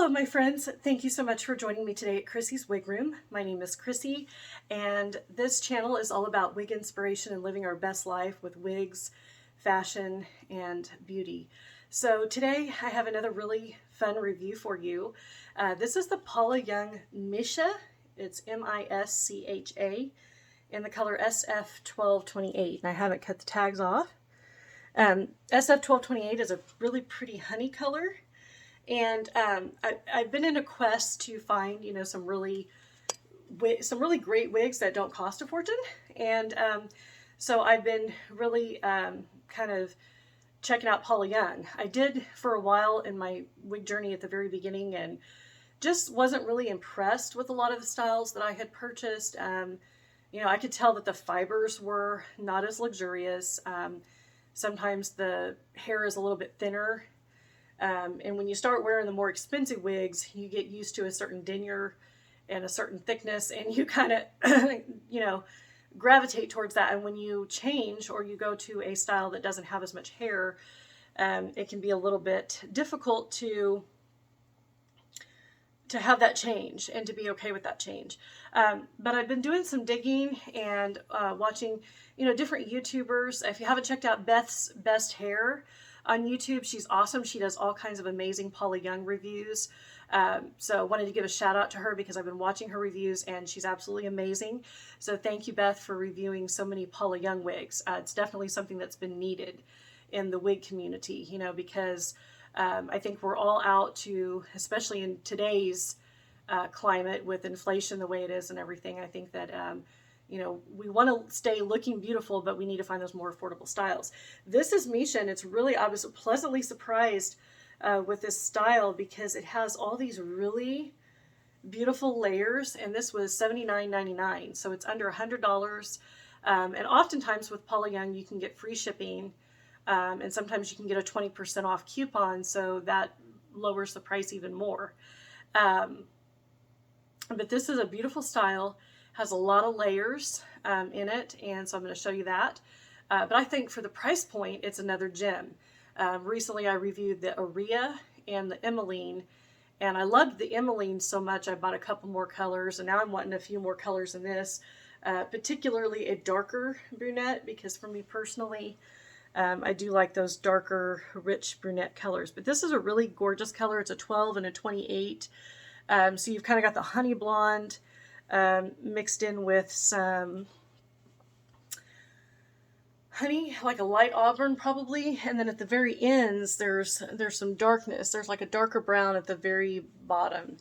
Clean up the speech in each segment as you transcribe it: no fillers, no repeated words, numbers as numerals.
Hello, my friends. Thank you so much for joining me today at Chrissy's Wig Room. My name is Chrissy, and this channel is all about wig inspiration and living our best life with wigs, fashion, and beauty. So today I have another really fun review for you. This is the Paula Young Mischa. It's M-I-S-C-H-A in the color SF1228, and I haven't cut the tags off. SF1228 is a really pretty honey color. And I've been in a quest to find, some really great wigs that don't cost a fortune. And so I've been really kind of checking out Paula Young. I did for a while in my wig journey at the very beginning and just wasn't really impressed with a lot of the styles that I had purchased. I could tell that the fibers were not as luxurious. Sometimes the hair is a little bit thinner. And when you start wearing the more expensive wigs, you get used to a certain denier and a certain thickness, and you kind of, gravitate towards that. And when you change or you go to a style that doesn't have as much hair, it can be a little bit difficult to have that change and to be okay with that change. But I've been doing some digging and watching, different YouTubers. If you haven't checked out Beth's Best Hair on YouTube, she's awesome. She does all kinds of amazing Paula Young reviews. So I wanted to give a shout out to her because I've been watching her reviews and she's absolutely amazing. So thank you, Beth, for reviewing so many Paula Young wigs. It's definitely something that's been needed in the wig community, because I think we're all out to, especially in today's climate with inflation the way it is and everything, I think that we want to stay looking beautiful, but we need to find those more affordable styles. This is Mischa, and I was pleasantly surprised with this style because it has all these really beautiful layers, and this was $79.99, so it's under $100. And oftentimes with Paula Young, you can get free shipping, and sometimes you can get a 20% off coupon, so that lowers the price even more. But this is a beautiful style. Has a lot of layers in it, and so I'm going to show you that. But I think for the price point, it's another gem. Recently I reviewed the Aria and the Emmeline, and I loved the Emmeline so much I bought a couple more colors, and now I'm wanting a few more colors in this, particularly a darker brunette, because for me personally, I do like those darker, rich brunette colors. But this is a really gorgeous color. It's a 12 and a 28. So you've kind of got the honey blonde, mixed in with some honey, like a light auburn probably, and then at the very ends there's some darkness. There's like a darker brown at the very bottom,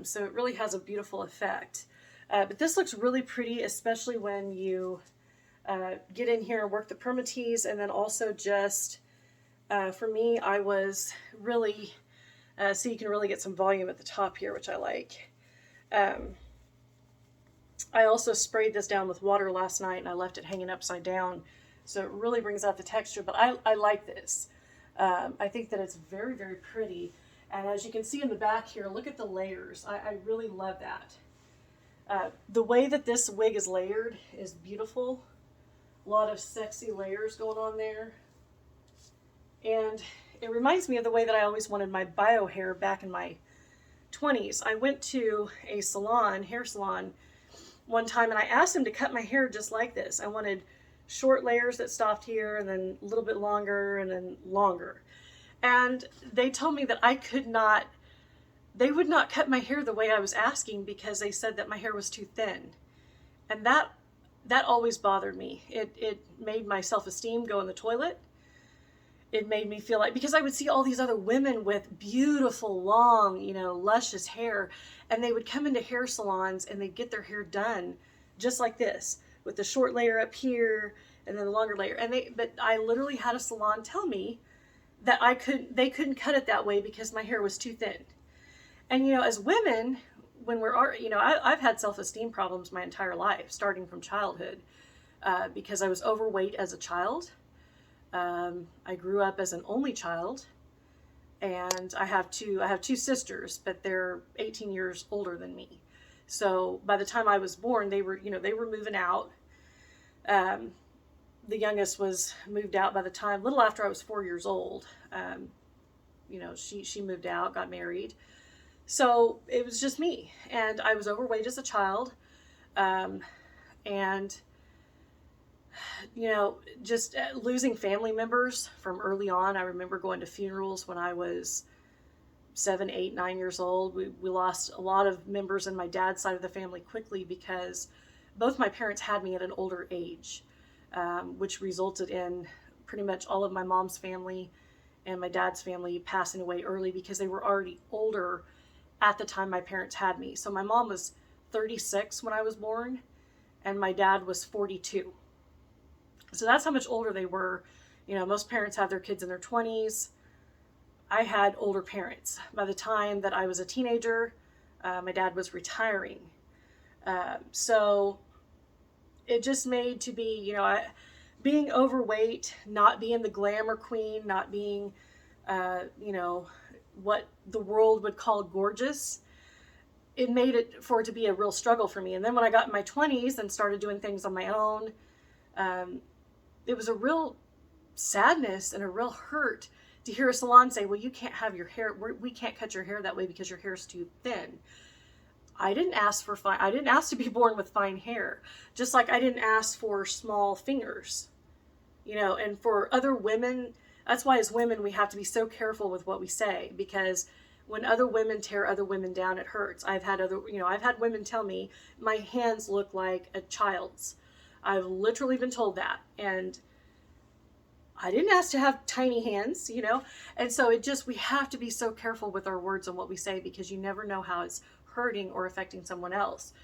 so it really has a beautiful effect. But this looks really pretty, especially when you get in here and work the permatease, and then also just for me, I was really so you can really get some volume at the top here, which I like. I also sprayed this down with water last night and I left it hanging upside down, so it really brings out the texture, but I like this. I think that it's very, very pretty, and as you can see in the back here, look at the layers. I really love that. The way that this wig is layered is beautiful. A lot of sexy layers going on there, and it reminds me of the way that I always wanted my bio hair back in my 20s. I went to a hair salon, one time, and I asked him to cut my hair just like this. I wanted short layers that stopped here and then a little bit longer and then longer. And they told me that they would not cut my hair the way I was asking because they said that my hair was too thin. And that always bothered me. It made my self-esteem go in the toilet. It made me feel like, because I would see all these other women with beautiful, long, luscious hair, and they would come into hair salons and they'd get their hair done just like this, with the short layer up here and then the longer layer. But I literally had a salon tell me that they couldn't cut it that way because my hair was too thin. And as women, when I've had self-esteem problems my entire life, starting from childhood, because I was overweight as a child. I grew up as an only child, and I have two sisters, but they're 18 years older than me. So by the time I was born, they were moving out. The youngest was moved out by the time, little after I was 4 years old. She moved out, got married. So it was just me, and I was overweight as a child. And just losing family members from early on. I remember going to funerals when I was 7, 8, 9 years old. We lost a lot of members in my dad's side of the family quickly because both my parents had me at an older age, which resulted in pretty much all of my mom's family and my dad's family passing away early because they were already older at the time my parents had me. So my mom was 36 when I was born, and my dad was 42. So that's how much older they were. Most parents have their kids in their 20s. I had older parents. By the time that I was a teenager, my dad was retiring. So it just made to be, being overweight, not being the glamour queen, not being, what the world would call gorgeous. It made it for it to be a real struggle for me. And then when I got in my 20s and started doing things on my own, it was a real sadness and a real hurt to hear a salon say, well, you can't have your hair, we can't cut your hair that way because your hair is too thin. I didn't ask to be born with fine hair, just like I didn't ask for small fingers, and for other women, that's why as women, we have to be so careful with what we say, because when other women tear other women down, it hurts. I've had women tell me my hands look like a child's. I've literally been told that. And I didn't ask to have tiny hands, And so we have to be so careful with our words and what we say, because you never know how it's hurting or affecting someone else.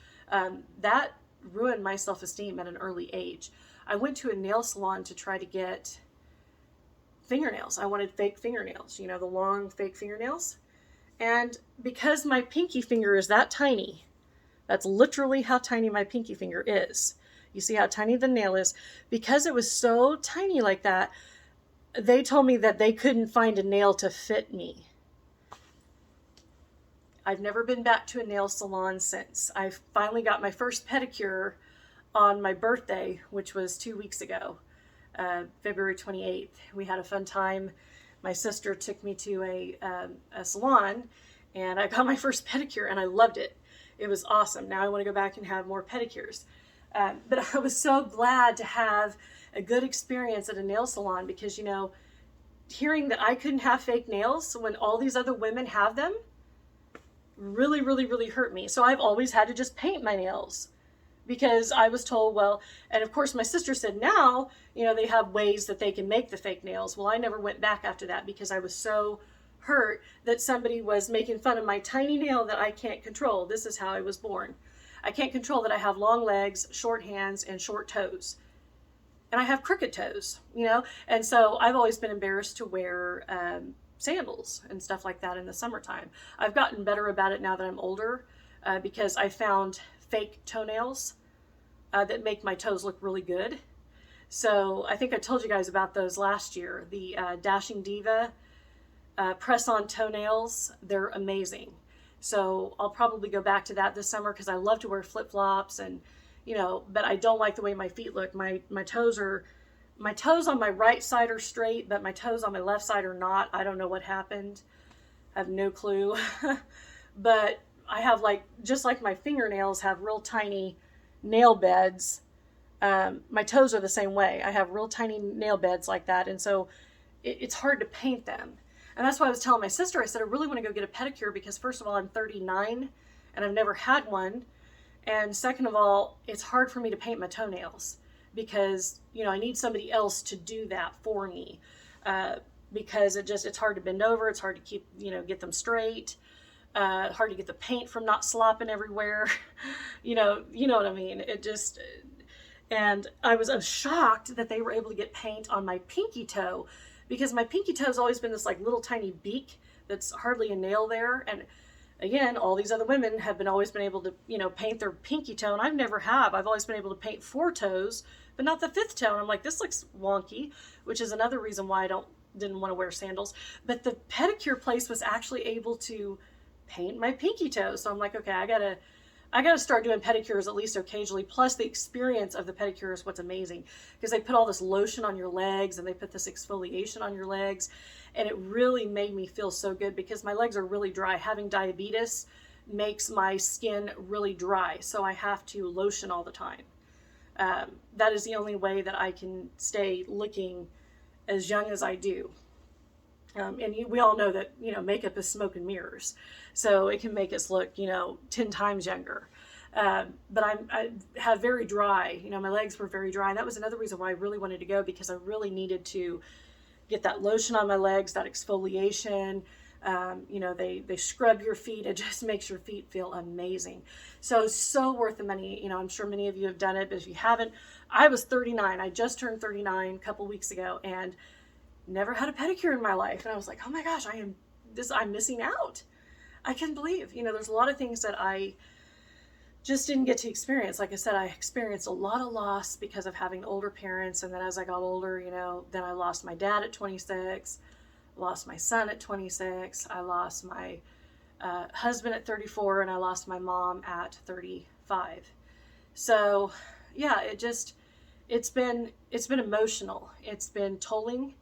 That ruined my self-esteem at an early age. I went to a nail salon to try to get fingernails. I wanted fake fingernails, the long fake fingernails. And because my pinky finger is that tiny, that's literally how tiny my pinky finger is. You see how tiny the nail is? Because it was so tiny like that, they told me that they couldn't find a nail to fit me. I've never been back to a nail salon since. I finally got my first pedicure on my birthday, which was 2 weeks ago, February 28th. We had a fun time. My sister took me to a salon, and I got my first pedicure, and I loved it. It was awesome. Now I want to go back and have more pedicures. But I was so glad to have a good experience at a nail salon because, hearing that I couldn't have fake nails when all these other women have them really, really, really hurt me. So I've always had to just paint my nails because I was told, and of course my sister said now, they have ways that they can make the fake nails. Well, I never went back after that because I was so hurt that somebody was making fun of my tiny nail that I can't control. This is how I was born. I can't control that I have long legs, short hands, and short toes. And I have crooked toes, And so I've always been embarrassed to wear sandals and stuff like that in the summertime. I've gotten better about it now that I'm older because I found fake toenails that make my toes look really good. So I think I told you guys about those last year. The Dashing Diva press-on toenails, they're amazing. So I'll probably go back to that this summer because I love to wear flip-flops and, but I don't like the way my feet look. My toes on my right side are straight, but my toes on my left side are not. I don't know what happened. I have no clue. But I have just like my fingernails have real tiny nail beds. My toes are the same way. I have real tiny nail beds like that. And so it's hard to paint them. And that's why I was telling my sister, I said, I really want to go get a pedicure because first of all, I'm 39 and I've never had one. And second of all, it's hard for me to paint my toenails because, I need somebody else to do that for me because it's hard to bend over. It's hard to keep, get them straight. Hard to get the paint from not slopping everywhere. you know what I mean? And I was shocked that they were able to get paint on my pinky toe because my pinky toe has always been this little tiny beak that's hardly a nail there. And again, all these other women have always been able to, paint their pinky toe, and I've never have. I've always been able to paint 4 toes, but not the 5th toe. And I'm like, this looks wonky, which is another reason why I didn't want to wear sandals. But the pedicure place was actually able to paint my pinky toe. So I'm like, okay, I I got to start doing pedicures at least occasionally. Plus the experience of the pedicure is what's amazing, because they put all this lotion on your legs and they put this exfoliation on your legs. And it really made me feel so good because my legs are really dry. Having diabetes makes my skin really dry. So I have to lotion all the time. That is the only way that I can stay looking as young as I do. We all know that, makeup is smoke and mirrors. So it can make us look, 10 times younger. But I have very dry, my legs were very dry. And that was another reason why I really wanted to go, because I really needed to get that lotion on my legs, that exfoliation. They scrub your feet. It just makes your feet feel amazing. So worth the money. I'm sure many of you have done it, but if you haven't, I was 39. I just turned 39 a couple weeks ago and never had a pedicure in my life. And I was like, oh my gosh, I'm missing out. I can't believe, there's a lot of things that I just didn't get to experience. Like I said, I experienced a lot of loss because of having older parents. And then as I got older, then I lost my dad at 26, lost my son at 26. I lost my husband at 34, and I lost my mom at 35. So yeah, it's been emotional. It's been tolling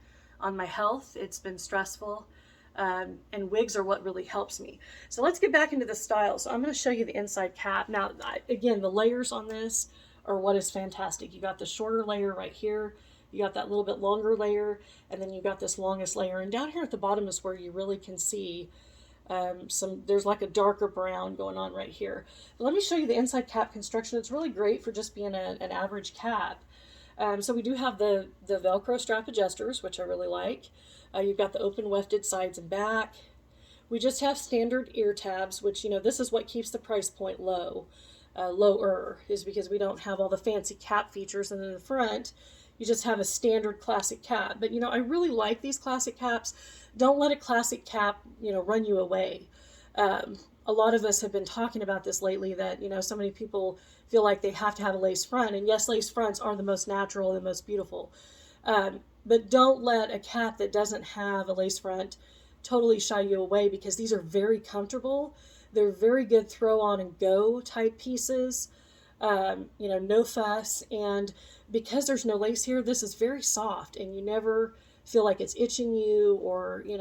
on my health. It's been stressful. And wigs are what really helps me. So let's get back into the style. So I'm going to show you the inside cap. Now, again, the layers on this are what is fantastic. You got the shorter layer right here. You got that little bit longer layer, and then you got this longest layer. And down here at the bottom is where you really can see there's like a darker brown going on right here. But let me show you the inside cap construction. It's really great for just being an average cap. So we do have the Velcro strap adjusters, which I really like. You've got the open wefted sides and back. We just have standard ear tabs, which, this is what keeps the price point lower, is because we don't have all the fancy cap features. And then in the front, you just have a standard classic cap. But, I really like these classic caps. Don't let a classic cap, run you away. A lot of us have been talking about this lately, that, so many people feel like they have to have a lace front. And yes, lace fronts are the most natural, the most beautiful. But don't let a cap that doesn't have a lace front totally shy you away, because these are very comfortable. They're very good throw on and go type pieces. No fuss. And because there's no lace here, this is very soft, and you never feel like it's itching you, or, you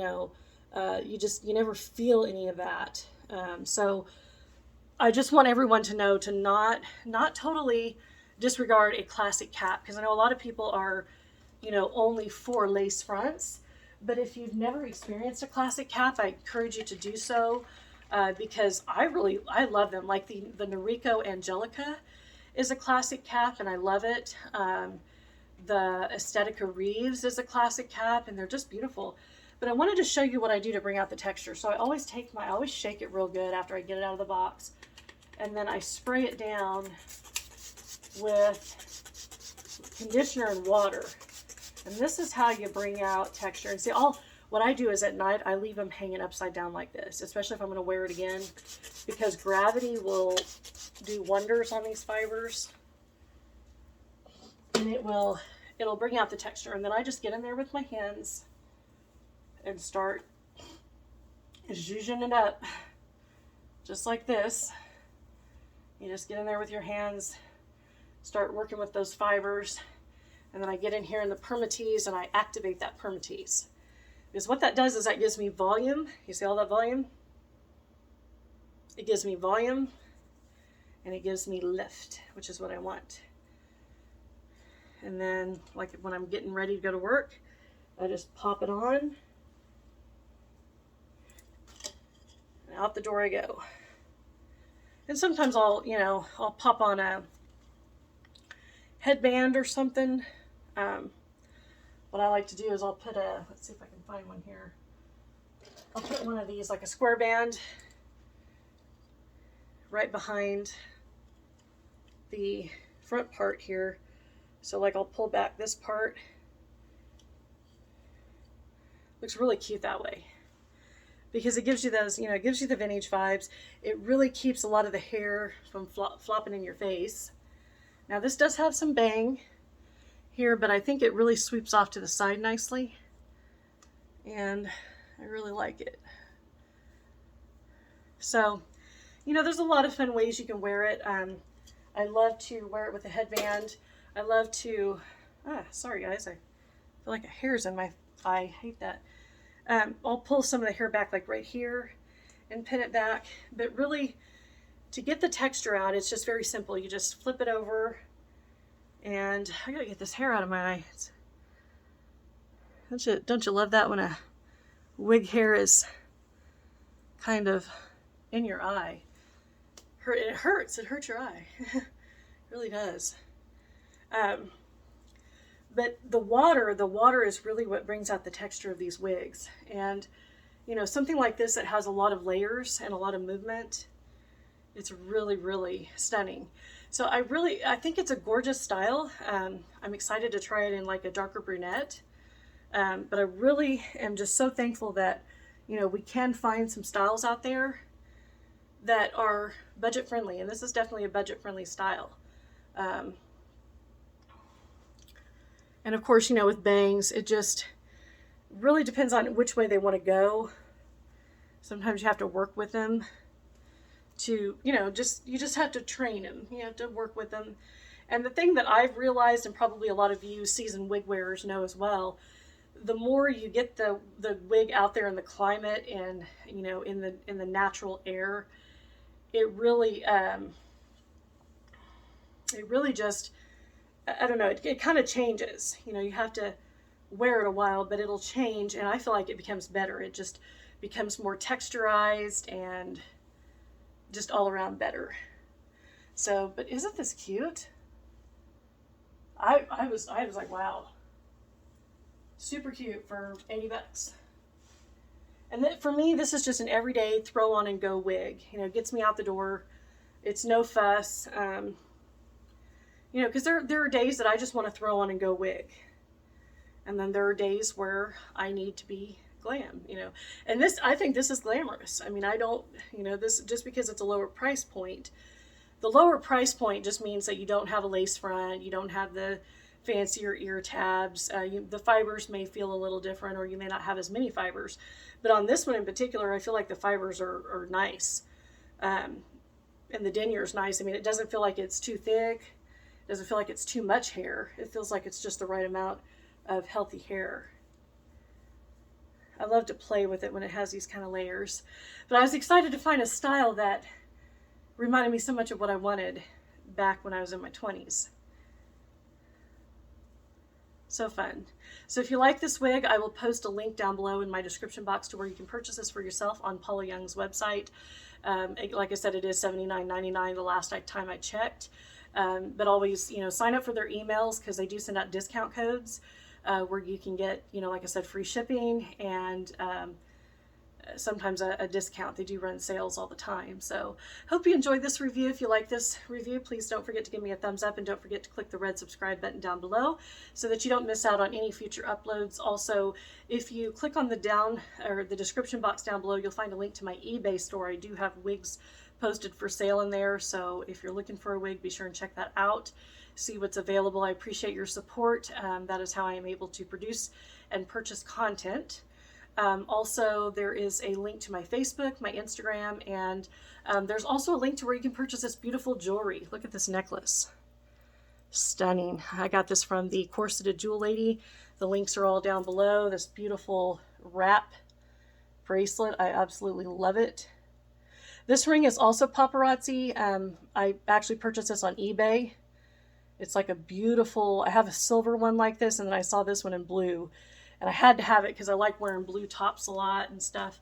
never feel any of that. So I just want everyone to know to not totally disregard a classic cap, because I know a lot of people are, only for lace fronts. But if you've never experienced a classic cap, I encourage you to do so, because I love them. Like the Noriko Angelica is a classic cap, and I love it. The Aesthetica Reeves is a classic cap, and they're just beautiful. But I wanted to show you what I do to bring out the texture. So I always shake it real good after I get it out of the box, and then I spray it down with conditioner and water. And this is how you bring out texture. And see, what I do is at night, I leave them hanging upside down like this, especially if I'm going to wear it again, because gravity will do wonders on these fibers, and it'll bring out the texture. And then I just get in there with my hands and start zhuzhing it up, just like this. You just get in there with your hands, start working with those fibers. And then I get in here in the permatease and I activate that permatease. Because what that does is that gives me volume. You see all that volume? It gives me volume, and it gives me lift, which is what I want. And then, like when I'm getting ready to go to work, I just pop it on. And out the door I go. And sometimes I'll pop on a headband or something. What I like to do is I'll put let's see if I can find one here. I'll put one of these, like a square band, right behind the front part here. So like I'll pull back this part. Looks really cute that way, because it gives you those, it gives you the vintage vibes. It really keeps a lot of the hair from flopping in your face. Now this does have some bang here, but I think it really sweeps off to the side nicely, and I really like it. So you know, there's a lot of fun ways you can wear it. I love to wear it with a headband. I love to, sorry guys, I feel like a hair's in my eye. I hate that. I'll pull some of the hair back like right here and pin it back. But really, to get the texture out, it's just very simple. You just flip it over, and I gotta get this hair out of my eye. Don't you love that when a wig hair is kind of in your eye? It hurts. It hurts your eye. It really does. But the water is really what brings out the texture of these wigs. And, you know, something like this that has a lot of layers and a lot of movement, it's really, really stunning. So I think it's a gorgeous style. I'm excited to try it in like a darker brunette. But I really am just so thankful that, you know, we can find some styles out there that are budget friendly. And this is definitely a budget friendly style. And of course, you know, with bangs, it just really depends on which way they want to go. Sometimes you have to work with them to, you know, you just have to train them. You have to work with them. And the thing that I've realized, and probably a lot of you seasoned wig wearers know as well, the more you get the wig out there in the climate and, you know, in the natural air, it really just, I don't know, it kind of changes. You know, you have to wear it a while, but it'll change, and I feel like it becomes better. It just becomes more texturized and just all around better. So, but isn't this cute? I was like, wow. Super cute for $80. And then for me, this is just an everyday throw on and go wig. You know, it gets me out the door. It's no fuss. You know, because there are days that I just want to throw on and go wig. And then there are days where I need to be glam, you know. And I think this is glamorous. I mean, I don't, you know, this just because it's a lower price point. The lower price point just means that you don't have a lace front, you don't have the fancier ear tabs. The fibers may feel a little different, or you may not have as many fibers. But on this one in particular, I feel like the fibers are nice. And the denier is nice. I mean, it doesn't feel like it's too thick. It doesn't feel like it's too much hair. It feels like it's just the right amount of healthy hair. I love to play with it when it has these kind of layers. But I was excited to find a style that reminded me so much of what I wanted back when I was in my 20s. So fun. So if you like this wig, I will post a link down below in my description box to where you can purchase this for yourself on Paula Young's website. Like I said, it is $79.99 the last time I checked. But always, you know, sign up for their emails, because they do send out discount codes where you can get, you know, like I said, free shipping and sometimes a discount. They do run sales all the time. So hope you enjoyed this review. If you like this review, please don't forget to give me a thumbs up, and don't forget to click the red subscribe button down below so that you don't miss out on any future uploads. Also, if you click on the description box down below, you'll find a link to my eBay store. I do have wigs posted for sale in there, so if you're looking for a wig, be sure and check that out, see what's available. I appreciate your support. That is how I am able to produce and purchase content. Also, there is a link to my Facebook, my Instagram, and there's also a link to where you can purchase this beautiful jewelry. Look at this necklace. Stunning. I got this from the Corseted Jewel Lady. The links are all down below. This beautiful wrap bracelet. I absolutely love it. This ring is also Paparazzi. I actually purchased this on eBay. It's like a beautiful, I have a silver one like this, and then I saw this one in blue. And I had to have it because I like wearing blue tops a lot and stuff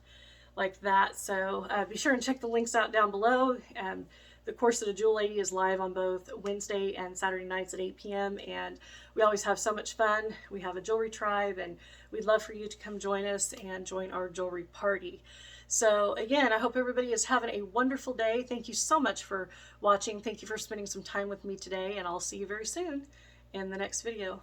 like that. So be sure and check the links out down below. The Corseted Jewel Lady is live on both Wednesday and Saturday nights at 8 p.m. And we always have so much fun. We have a jewelry tribe, and we'd love for you to come join us and join our jewelry party. So again, I hope everybody is having a wonderful day. Thank you so much for watching. Thank you for spending some time with me today, and I'll see you very soon in the next video.